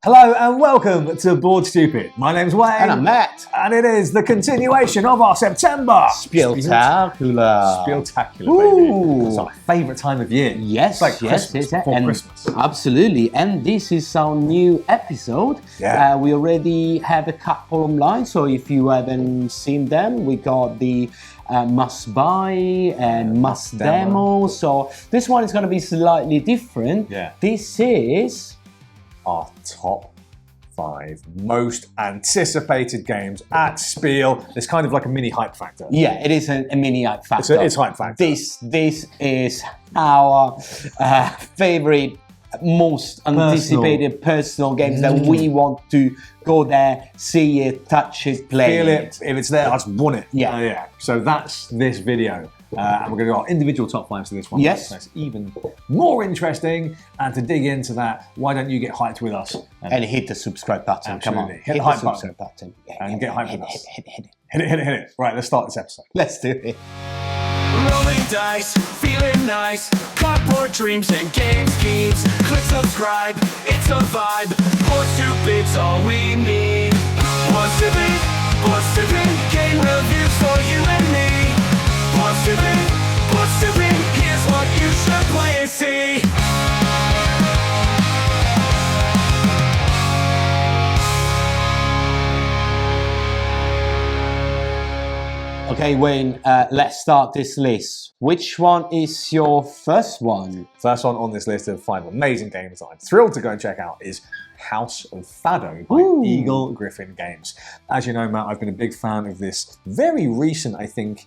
Hello and welcome to Board Stupid. My name's Wayne. And I'm Matt. And it is the continuation of our September Spieltacular. Baby. It's our favourite time of year. Yes, it's like Christmas, before Christmas. Absolutely. And this is our new episode. Yeah. We already have a couple online, so if you haven't seen them, we got the must buy and must demo. So this one is going to be slightly different. Yeah. This is our top 5 most anticipated games at Spiel. It's kind of like a mini hype factor. Yeah, it is a mini hype factor. It's hype factor. This is our favorite, most anticipated personal games that we want to go there, see it, touch it, play Feel it. If it's there, I just want it. Yeah. Yeah. So that's this video. And we're going to do our individual top 5s to this one. Yes. So it's even more interesting. And to dig into that, why don't you get hyped with us? And hit the subscribe button. Absolutely. Come on. Hit the hype subscribe button. Yeah, and get hyped with us. Hit it. Hit it. Right, let's start this episode. Let's do it. Rolling dice, feeling nice. Cardboard dreams and game schemes. Click subscribe, it's a vibe. Board Stupid's all we need. Board Stupid, game reviews for you and me. Board Stupid, here's what you should play and see. Okay, Wayne, let's start this list. Which one is your first one? First one on this list of 5 amazing games that I'm thrilled to go and check out is House of Fado by Eagle Gryphon Games. As you know, Matt, I've been a big fan of this very recent, I think,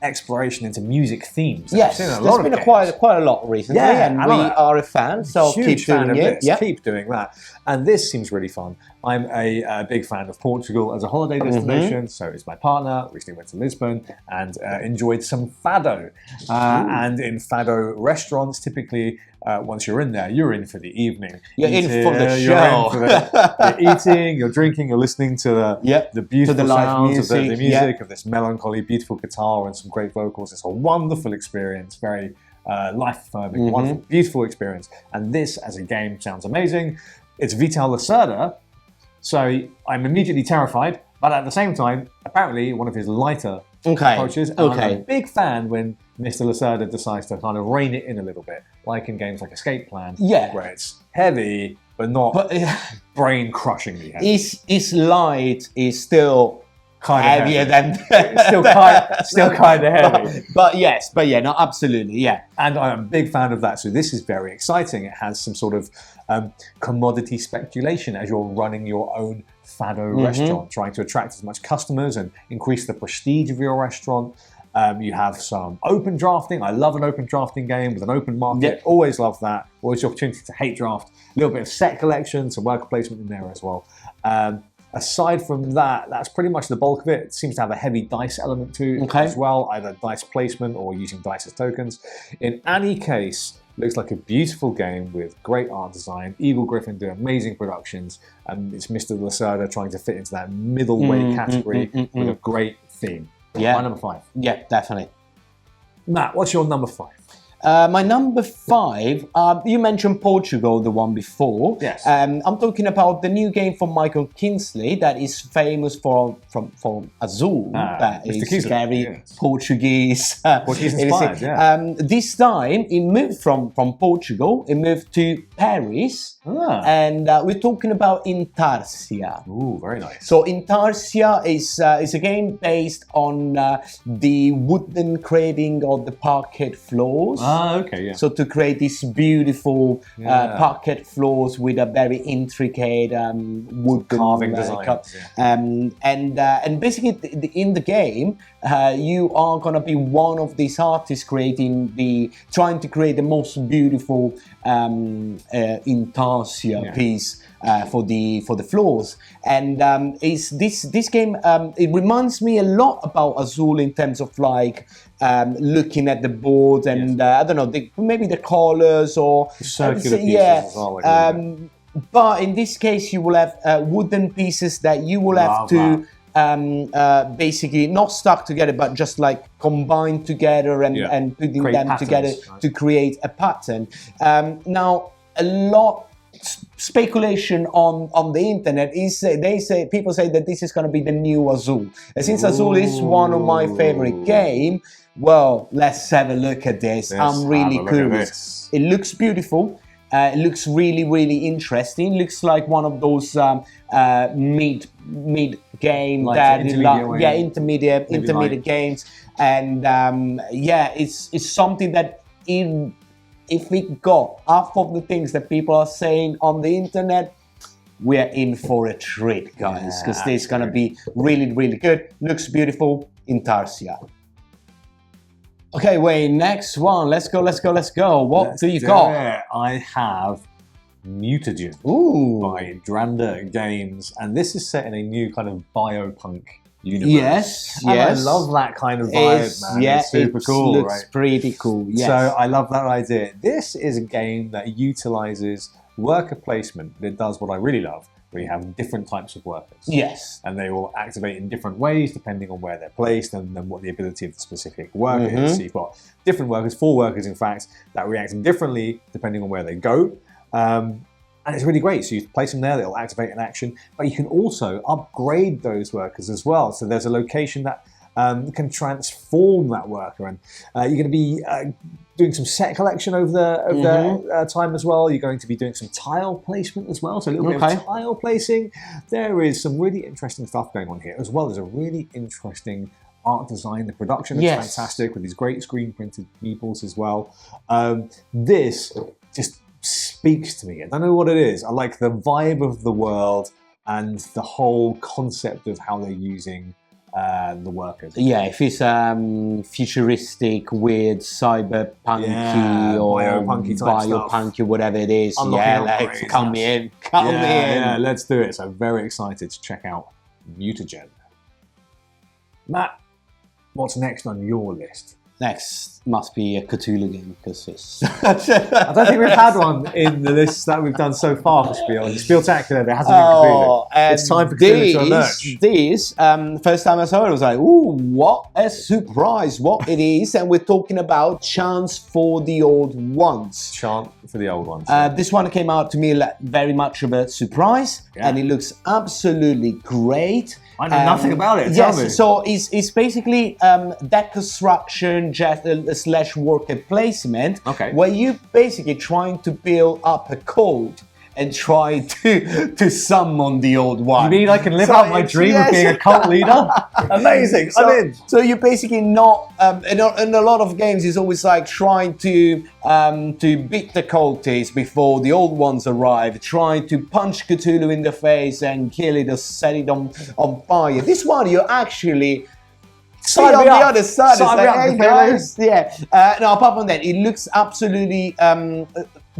exploration into music themes. Yes, there's been quite a lot recently, and we are a fan, so keep doing it. Yeah. Keep doing that. And this seems really fun. I'm a big fan of Portugal as a holiday destination, so is my partner. Recently went to Lisbon and enjoyed some Fado. And in Fado restaurants, typically, once you're in there, you're in for the evening. You're in for the show. You're eating, you're drinking, you're listening to the beautiful sounds of the music, of this melancholy, beautiful guitar and some great vocals. It's a wonderful experience, very life-affirming, wonderful, beautiful experience. And this, as a game, sounds amazing. It's Vital Lacerda, so I'm immediately terrified, but at the same time, apparently one of his lighter approaches. And I'm a big fan when Mr. Lacerda decides to kind of rein it in a little bit, like in games like Escape Plan, where it's heavy, but not brain-crushingly heavy. His light is still kind of heavier than still kind of heavy. But yeah, no, absolutely, yeah. And I'm a big fan of that. So this is very exciting. It has some sort of commodity speculation as you're running your own Fado restaurant, trying to attract as much customers and increase the prestige of your restaurant. You have some open drafting. I love an open drafting game with an open market. Always love that. Always the opportunity to hate draft. A little bit of set collection, some worker placement in there as well. Aside from that, that's pretty much the bulk of it. It seems to have a heavy dice element to it as well, either dice placement or using dice as tokens. In any case, looks like a beautiful game with great art design. Eagle Gryphon do amazing productions, and it's Mr. Lacerda trying to fit into that middleweight category with a great theme. Yeah. My number 5. Yeah, definitely. Matt, what's your number 5? My number 5, you mentioned Portugal, the one before. Yes. I'm talking about the new game from Michael Kinsley that is famous from Azul. That is very Portuguese. Portuguese inspired, this time, it moved from Portugal, it moved to Paris, and we're talking about Intarsia. Ooh, very nice. So Intarsia is a game based on the wooden carving of the parquet floors. So to create these beautiful parquet floors with a very intricate wooden carving design. And basically in the game, you are gonna be one of these artists trying to create the most beautiful Intarsia piece for the floors. And this game, it reminds me a lot about Azul in terms of like looking at the board and I don't know, maybe the colors or the circular pieces as well. But in this case, you will have wooden pieces that you will have to basically not stuck together, but just like combined together and putting create them patterns, together right? to create a pattern. Now, a lot speculation on the internet is people say that this is going to be the new Azul. And since Azul is one of my favorite games, well, let's have a look at this. I'm really curious. It looks beautiful. It looks really, really interesting. Looks like one of those mid game that intermediate games. And it's something that if we got half of the things that people are saying on the internet, we're in for a treat, guys, because this is going to be really, really good. Looks beautiful. Intarsia. Okay, Wayne, next one. Let's go. What do you got? I have Mutagen by Dranda Games, and this is set in a new kind of biopunk universe. Yes. I love that kind of vibe, man. Yeah, it's super cool. Looks pretty cool. Yes. So I love that idea. This is a game that utilizes worker placement. It does what I really love, where you have different types of workers. Yes. And they will activate in different ways depending on where they're placed and then what the ability of the specific worker is. So you've got different workers, 4 workers in fact, that react differently depending on where they go. And it's really great. So you place them there, they'll activate an action, but you can also upgrade those workers as well. So there's a location that can transform that worker, and you're going to be doing some set collection over the time as well. You're going to be doing some tile placement as well, so a little bit of tile placing. There is some really interesting stuff going on here, as well as a really interesting art design. The production is fantastic with these great screen printed meeples as well. This just speaks to me. I don't know what it is. I like the vibe of the world and the whole concept of how they're using the workers. Yeah, if it's futuristic, weird, cyberpunky or biopunky, whatever it is. Come in. Yeah, let's do it. So very excited to check out Mutagen. Matt, what's next on your list? Next must be a Cthulhu game, because it's... I don't think we've had one in the list that we've done so far for Spiel. Spieltacular, there hasn't been Cthulhu. It's time for Cthulhu to emerge. This, first time I saw it, I was like, ooh, what a surprise, what it is. And we're talking about Chants for the Old Ones. Chant for the Old Ones. This one came out to me very much of a surprise, and it looks absolutely great. I know nothing about it. Tell me. So it's basically deck construction slash worker placement, where you basically trying to build up a code and try to summon the old one. You mean I can live out my dream of being a cult leader? Amazing, I'm in. So you're basically not, in a lot of games, it's always like trying to beat the cultists before the old ones arrive, trying to punch Cthulhu in the face and kill it or set it on fire. This one, you're actually... on the other side, it's like, hey guys, no, apart from that, it looks absolutely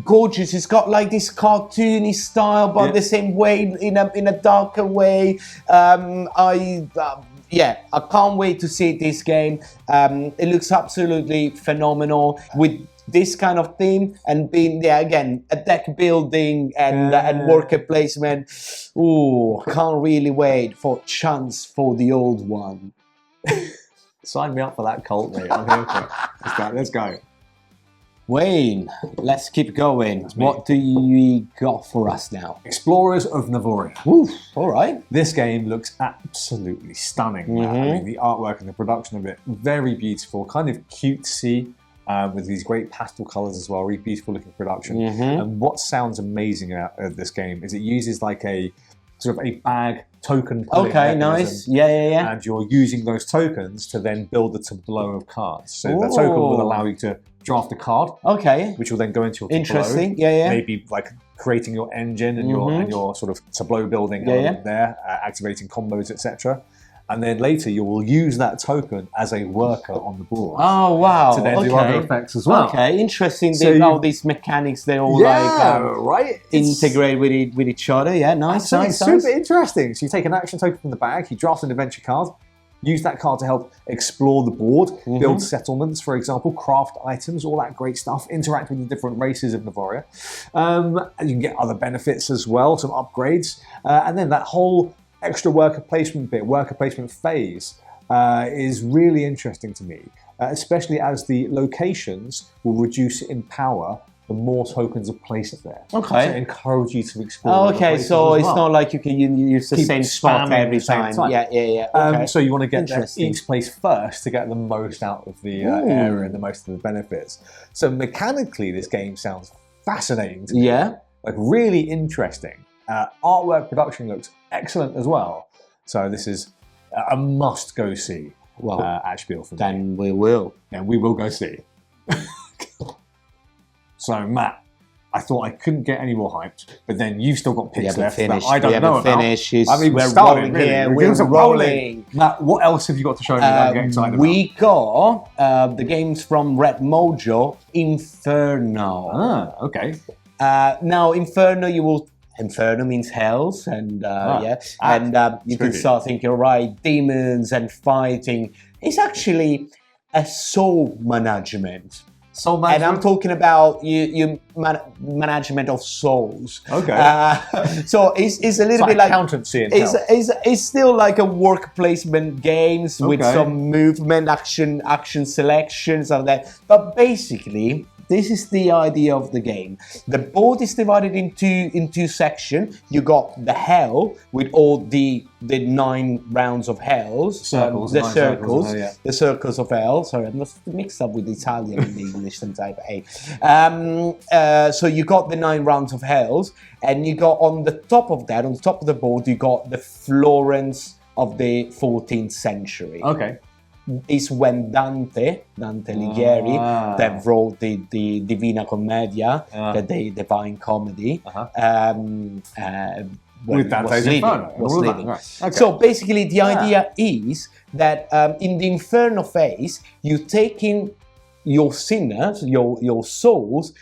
gorgeous. It's got like this cartoony style, but the same way, in a darker way. I can't wait to see this game. It looks absolutely phenomenal with this kind of theme, and being again a deck building and worker placement. Ooh, can't really wait for Chants for the Old One. Sign me up for that cult, mate. I'm here for it. Let's go. Wayne, let's keep going. What do you got for us now? Explorers of Navoria. Oof, all right. This game looks absolutely stunning. I mean, the artwork and the production of it, very beautiful, kind of cutesy, with these great pastel colours as well, really beautiful looking production. And what sounds amazing about this game is it uses like a sort of a bag token pulling nice. Yeah. And you're using those tokens to then build the tableau of cards. So the token will allow you to draft a card. Which will then go into your tableau. Interesting. Yeah. Maybe like creating your engine and your sort of tableau building element there, activating combos, etc. And then later you will use that token as a worker on the board. Oh wow! To then do other effects as well. Okay, interesting. So all these mechanics, they're all integrate with each other. Yeah, nice. Super interesting. So you take an action token from the bag, you draft an adventure card, use that card to help explore the board, build settlements, for example, craft items, all that great stuff, interact with the different races of Navoria. And you can get other benefits as well, some upgrades, and then that whole extra worker placement phase is really interesting to me, especially as the locations will reduce in power the more tokens are placed there. Okay. So it encourages you to explore. Oh, okay, so it's not like you can use the Keep same spot spamming every at the same time. time. Yeah. Okay. So you want to get there Interesting. each place first to get the most out of the area and the most of the benefits. So mechanically, this game sounds fascinating to me. Yeah. Like really interesting. Artwork production looks excellent as well. So this is a must-go see at Spiel for me. Then we will. Then we will go see. So Matt, I thought I couldn't get any more hyped, but then you've still got picks left that I don't know about. Finished. I mean, we're started, rolling really. here. We're We're rolling. Matt, what else have you got to show me that I'm getting excited about? We got the games from Red Mojo, Inferno. Ah, okay. Now, Inferno means hells, and you can start thinking, all right, demons and fighting. It's actually a soul management. Soul management? And I'm talking about management of souls. Okay. So it's a little bit like accountancy and it's still like a work placement games with some movement, action selections and that. But basically, this is the idea of the game. The board is divided in two sections. You got the hell with all the 9 rounds of hells. Circles. The circles of hell. Sorry, I'm not mixed up with Italian and English sometimes. Hey. So you got the 9 rounds of hells, and you got on the top of that, on the top of the board, you got the Florence of the 14th century. Okay. Is when Dante Alighieri, that wrote the Divina Commedia, the Divine Comedy, with Dante's Inferno. Was leading. Right. Okay. So basically, the idea is that in the Inferno phase, you take in your sinners, your souls,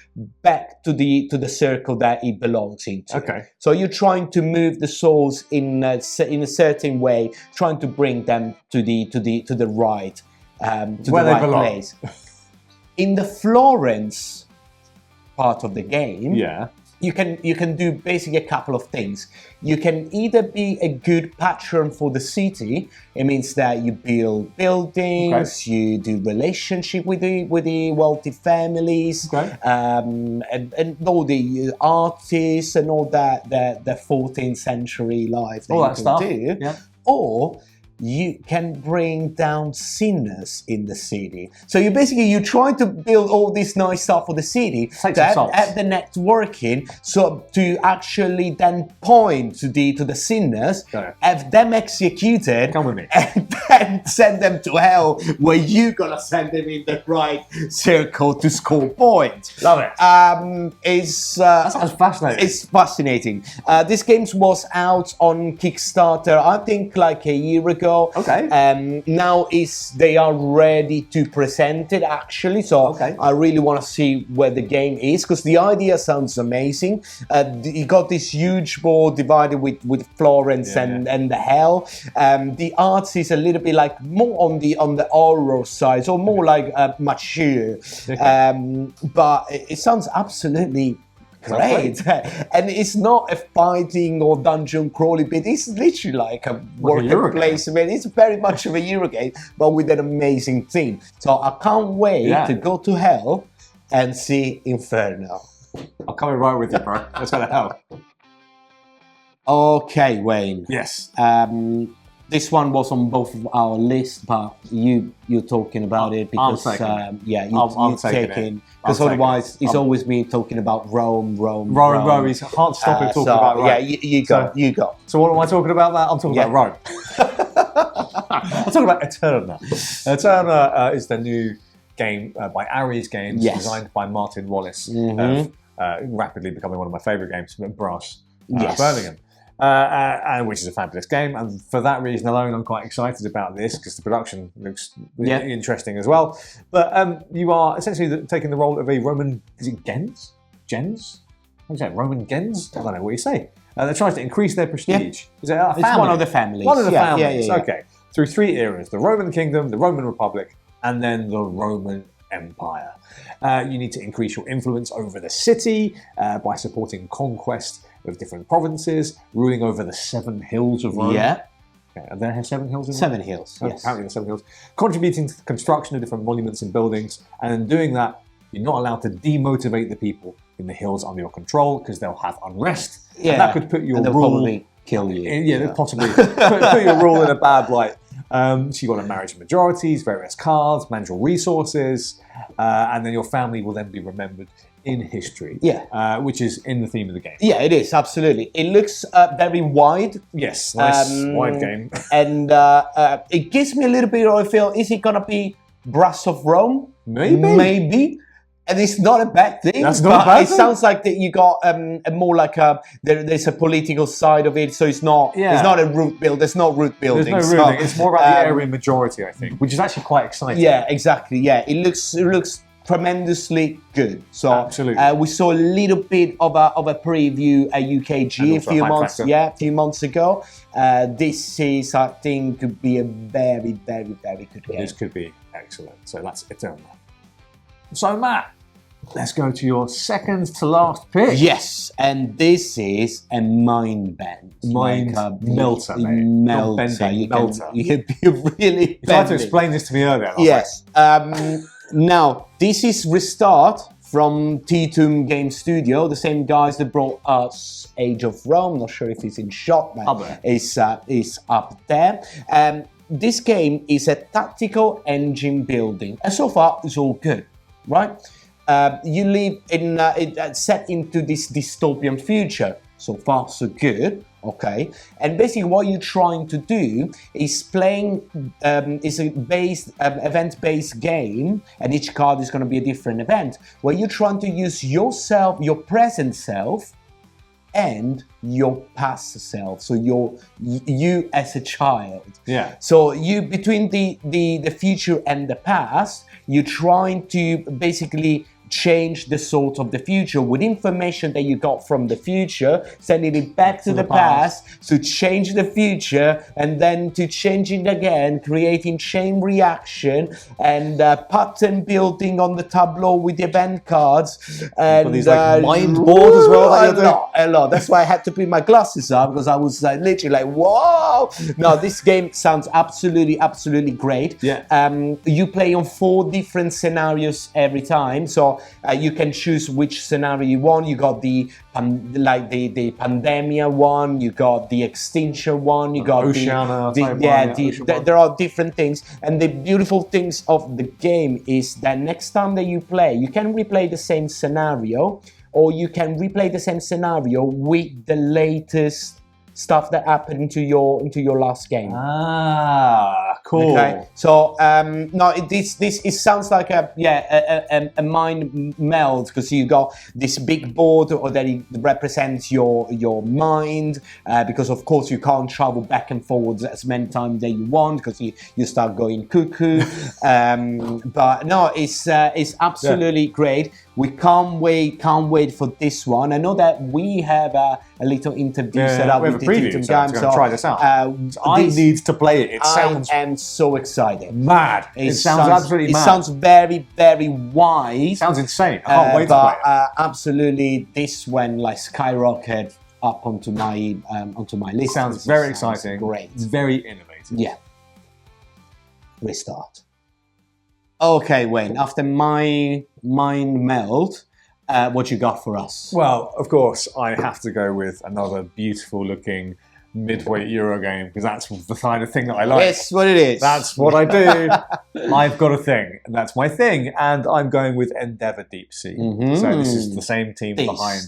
back to the circle that it belongs into. Okay. So you're trying to move the souls in a certain way, trying to bring them to the right, where they belong. place. In the Florence part of the game, you can do basically a couple of things. You can either be a good patron for the city. It means that you build buildings, you do relationship with the wealthy families, and all the artists and all that the 14th century life that you can do. Yeah. Or you can bring down sinners in the city. So you try to build all this nice stuff for the city, have the networking, so to actually then point to the sinners, have them executed, come with me, and then send them to hell, where you're gonna send them in the right circle to score points. Love it. That sounds fascinating. It's fascinating. This game was out on Kickstarter, I think, like a year ago. Okay. Now they are ready to present it, actually. So I really want to see where the game is, because the idea sounds amazing. You got this huge board divided with Florence and the hell. The arts is a little bit like more on the horror side, so more like mature. But it sounds absolutely great. And it's not a fighting or dungeon crawling bit. It's literally like a worker placement. It's very much of a Eurogame, but with an amazing theme. So I can't wait to go to hell and see Inferno. I'm coming right with you, bro. Let's go to hell. Okay, Wayne. Yes. This one was on both of our lists, but you're talking about it because you're taking. Because otherwise, it's always me talking about Rome. He can't stop him talking about Rome. Yeah, you go. So what am I talking about? That I'm talking about Rome. I'm talking about Aeterna. Aeterna is the new game by Ares Games, designed by Martin Wallace, rapidly becoming one of my favourite games from Brass, Birmingham. And which is a fabulous game, and for that reason alone, I'm quite excited about this because the production looks interesting as well. But you are essentially taking the role of a Roman, is it gens? What is that? Roman gens? I don't know what you say. That tries to increase their prestige. Is it a family? It's one of the families. One of the families. Okay. Through 3 eras: the Roman Kingdom, the Roman Republic, and then the Roman Empire. You need to increase your influence over the city by supporting conquest of different provinces, ruling over the 7 hills of Rome. Yeah. Okay, are there 7 hills in Rome? 7 hills, yes. Apparently the 7 hills. Contributing to the construction of different monuments and buildings, and in doing that, You're not allowed to demotivate the people in the hills under your control because they'll have unrest. Yeah, and that could put your and they'll rule probably kill you. they'll possibly put your rule in a bad light. So you've got to manage majorities, various cards, manage your resources, and then your family will then be remembered in history. Yeah, which is in the theme of the game. Yeah, it is absolutely. It looks very wide. Yes, nice wide game. And it gives me a little bit of a feel. Is it gonna be Brass of Rome? Maybe. And it's not a bad thing. That's not a bad thing. It sounds like that you got a more like there's a political side of it, so it's not a root build. There's no root building. There's no rooting. It's more about the area majority, I think, which is actually quite exciting. Yeah, exactly. Yeah, it looks tremendously good. So absolutely. We saw a little bit of a preview at UKG a few months ago. This is, I think, could be a very, very, very good game. This could be excellent. So that's Aeterna. So Matt, let's go to your second to last pick. Yes, and this is a mind bend. Mind melter, mate. Melter. You'd be really You tried to explain this to me earlier. Yes. Now, this is Restart from T-Tomb Game Studio, the same guys that brought us Age of Rome. Not sure if it's in shot, but it's up there. This game is a tactical engine building, and so far it's all good, right? You live in set into this dystopian future. So far, so good. Okay, and basically what you're trying to do is playing is a event-based game, and each card is going to be a different event where you're trying to use yourself, your present self, and your past self. So you as a child. Yeah. So you between the future and the past, you're trying to basically change the sort of the future with information that you got from the future, sending it back to the past to change the future, and then to change it again, creating chain reaction and pattern building on the tableau with the event cards. And these mind boards as well. A lot. That's why I had to put my glasses on, because I was literally like, whoa! No, this game sounds absolutely great. Yeah. You play on 4 different scenarios every time, so you can choose which scenario you want. You got the pandemia one, you got the extinction one, you got Oceana, there are different things. And the beautiful things of the game is that next time that you play, you can replay the same scenario, or you can replay the same scenario with the latest stuff that happened into your last game. Ah, cool. Okay, so no, this it sounds like a mind meld, because you got this big board that it represents your mind, because of course you can't travel back and forwards as many times that you want, because you start going cuckoo. But no, it's absolutely great. We can't wait for this one. I know that we have a little interview set up with the T-Tomb Games. So try this out. I need to play it. I am so excited. Mad. It sounds absolutely mad. It sounds very, very wise. Sounds insane. I can't wait to play it. Absolutely, this one like skyrocket up onto my list. Sounds very exciting. Great. It's very innovative. Yeah. Restart. Okay, Wayne, after my mind meld, what you got for us? Well, of course, I have to go with another beautiful looking midweight Euro game, because that's the kind of thing that I like. That's what it is. That's what I do. I've got a thing. That's my thing. And I'm going with Endeavour Deep Sea. So this is the same team behind.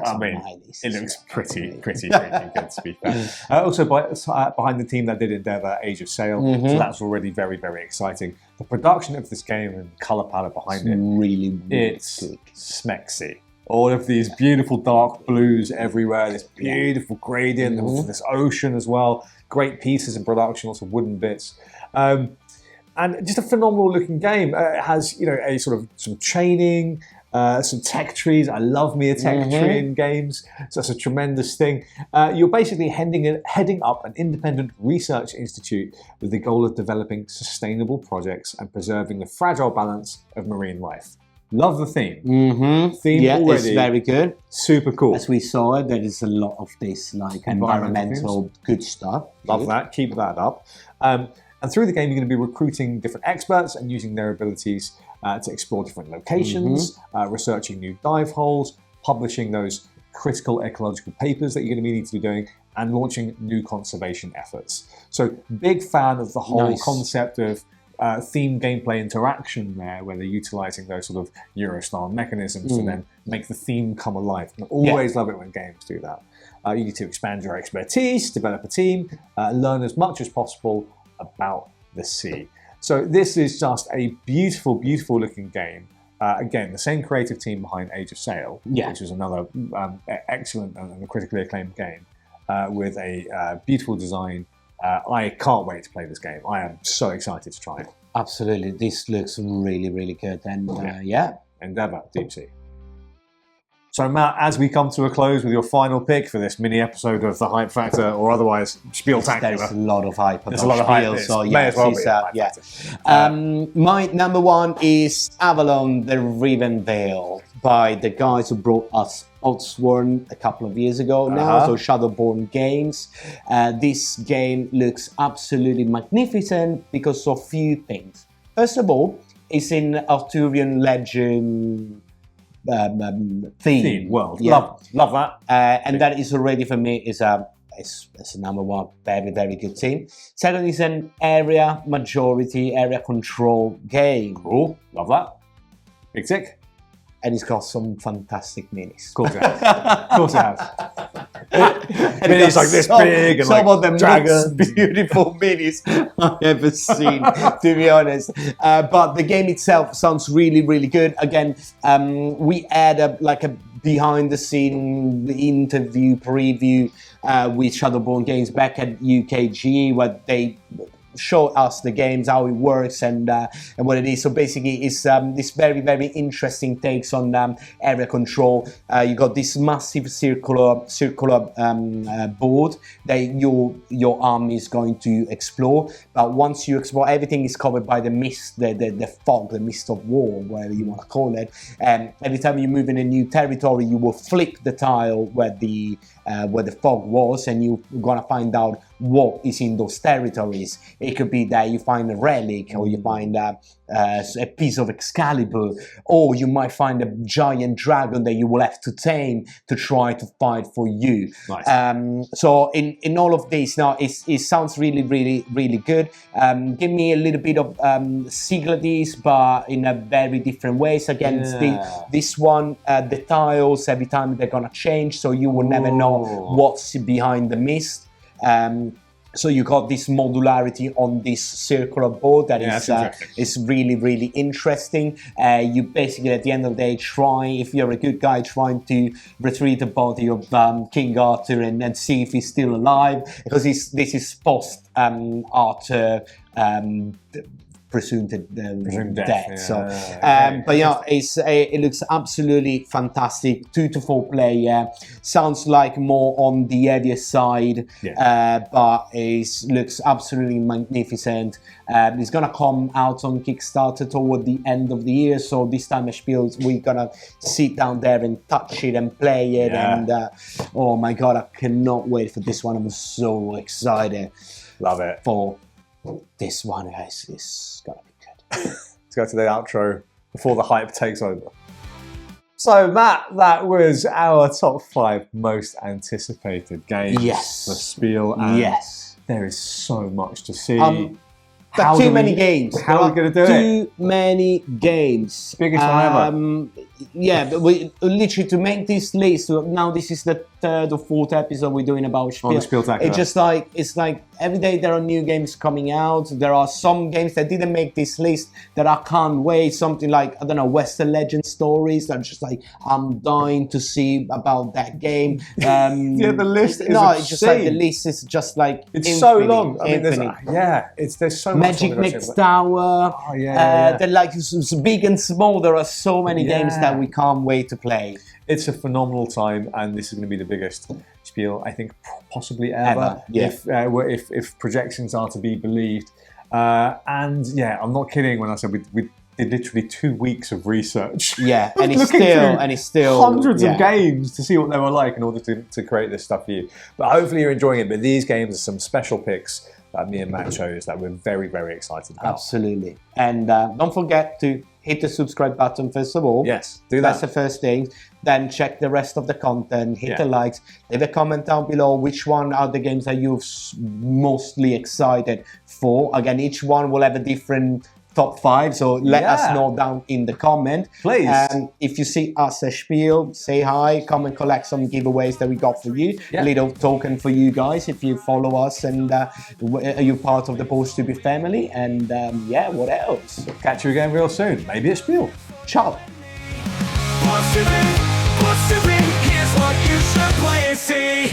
I mean, it looks pretty good, to be fair. Also behind the team that did Endeavour Age of Sail. So that's already very, very exciting. The production of this game and colour palette behind it, really it's smexy. All of these beautiful dark blues everywhere, this beautiful gradient, this ocean as well. Great pieces in production, lots of wooden bits. And just a phenomenal looking game. It has, a sort of some chaining, some tech trees. I love me a tech tree in games. So that's a tremendous thing. You're basically heading up an independent research institute with the goal of developing sustainable projects and preserving the fragile balance of marine life. Love the theme. Theme already. It's very good. Super cool. As we saw it, there is a lot of this like environmental good stuff. Love that. Keep that up. And through the game, you're going to be recruiting different experts and using their abilities to explore different locations, researching new dive holes, publishing those critical ecological papers that you're going to need to be doing, and launching new conservation efforts. So big fan of the whole concept of themed gameplay interaction there, where they're utilizing those sort of Euro-style mechanisms to then make the theme come alive. I always love it when games do that. You need to expand your expertise, develop a team, learn as much as possible about the sea. So this is just a beautiful, beautiful looking game. Again, the same creative team behind Age of Sail, which is another excellent and critically acclaimed game, with a beautiful design. I can't wait to play this game. I am so excited to try it. Absolutely. This looks really, really good. And Endeavour Deep Sea. So Matt, as we come to a close with your final pick for this mini episode of the Hype Factor, or otherwise Spieltacular. There's a lot of hype. There's a lot of hype. So may as well be my number one is Avalon, the Riven Veil, by the guys who brought us Outsworn a couple of years ago now, so Shadowborn Games. This game looks absolutely magnificent because of a few things. First of all, it's in Arthurian legend theme world. Love that. And that is already for me is a number one very, very good team. Second is an area majority, area control game. Cool. Love that. Big tick. And it's got some fantastic minis. Of course it has. Of course it has. And it's like this big and some like of the dragons. most beautiful minis I've ever seen, to be honest. But the game itself sounds really, really good. Again, we had a behind the scene interview preview with Shadowborn Games back at UKG, where they show us the games, how it works, and what it is. So basically, it's this very, very interesting takes on area control. You got this massive circular board that your army is going to explore. But once you explore, everything is covered by the mist, the fog, the mist of war, whatever you want to call it. And every time you move in a new territory, you will flip the tile where the fog was, and you're gonna find out what is in those territories. It could be that you find a relic, or you find a piece of Excalibur, or you might find a giant dragon that you will have to tame to try to fight for you. Nice. So in all of this, now it sounds really, really, really good. Give me a little bit of Sigladis, but in a very different ways. Again, this one, the tiles every time they're gonna change, so you will never know what's behind the mist. So you got this modularity on this circular board that is really, really interesting. You basically, at the end of the day, if you're a good guy, trying to retrieve the body of King Arthur and see if he's still alive, because this is post Arthur presumed death. Yeah. So, but it looks absolutely fantastic. 2 to 4 player, sounds like more on the heavier side, but it looks absolutely magnificent. It's gonna come out on Kickstarter toward the end of the year. So this time at Spiel, we're gonna sit down there and touch it and play it. And oh my god, I cannot wait for this one. I'm so excited. Love it. For this one, guys, is gonna be good. Let's go to the outro before the hype takes over. So Matt, that was our top 5 most anticipated games for Spiel. And there is so much to see. Too many games. How are we going to do it? Too many games. Biggest one ever. Yeah, but we literally, to make this list, now this is the 3rd or 4th episode we're doing about Spiel. It's just like, it's like every day there are new games coming out. There are some games that didn't make this list that I can't wait. Something like, I don't know, Western Legend Stories. That just like, I'm dying to see about that game. The list is it's just like, the list is just like it's so long. I mean, there's so much. Magic Mix Tower. They're like big and small. There are so many games that we can't wait to play. It's a phenomenal time, and this is going to be the biggest Spiel, I think, possibly ever. If projections are to be believed. And I'm not kidding when I said we did literally 2 weeks of research. Yeah, and it's still hundreds of games to see what they were like in order to create this stuff for you. But hopefully you're enjoying it. But these games are some special picks that me and Matt chose that we're very, very excited about. Absolutely. And don't forget to hit the subscribe button first of all. Yes, do that. That's the first thing. Then check the rest of the content, hit the likes, leave a comment down below which one are the games that you're mostly excited for. Again, each one will have a different top 5, so let us know down in the comment. Please. And if you see us at Spiel, say hi, come and collect some giveaways that we got for you. A little token for you guys if you follow us and you're part of the Board Stupid family. And yeah, what else? Catch you again real soon, maybe at Spiel. Ciao. Board Stupid, here's what you should play and see.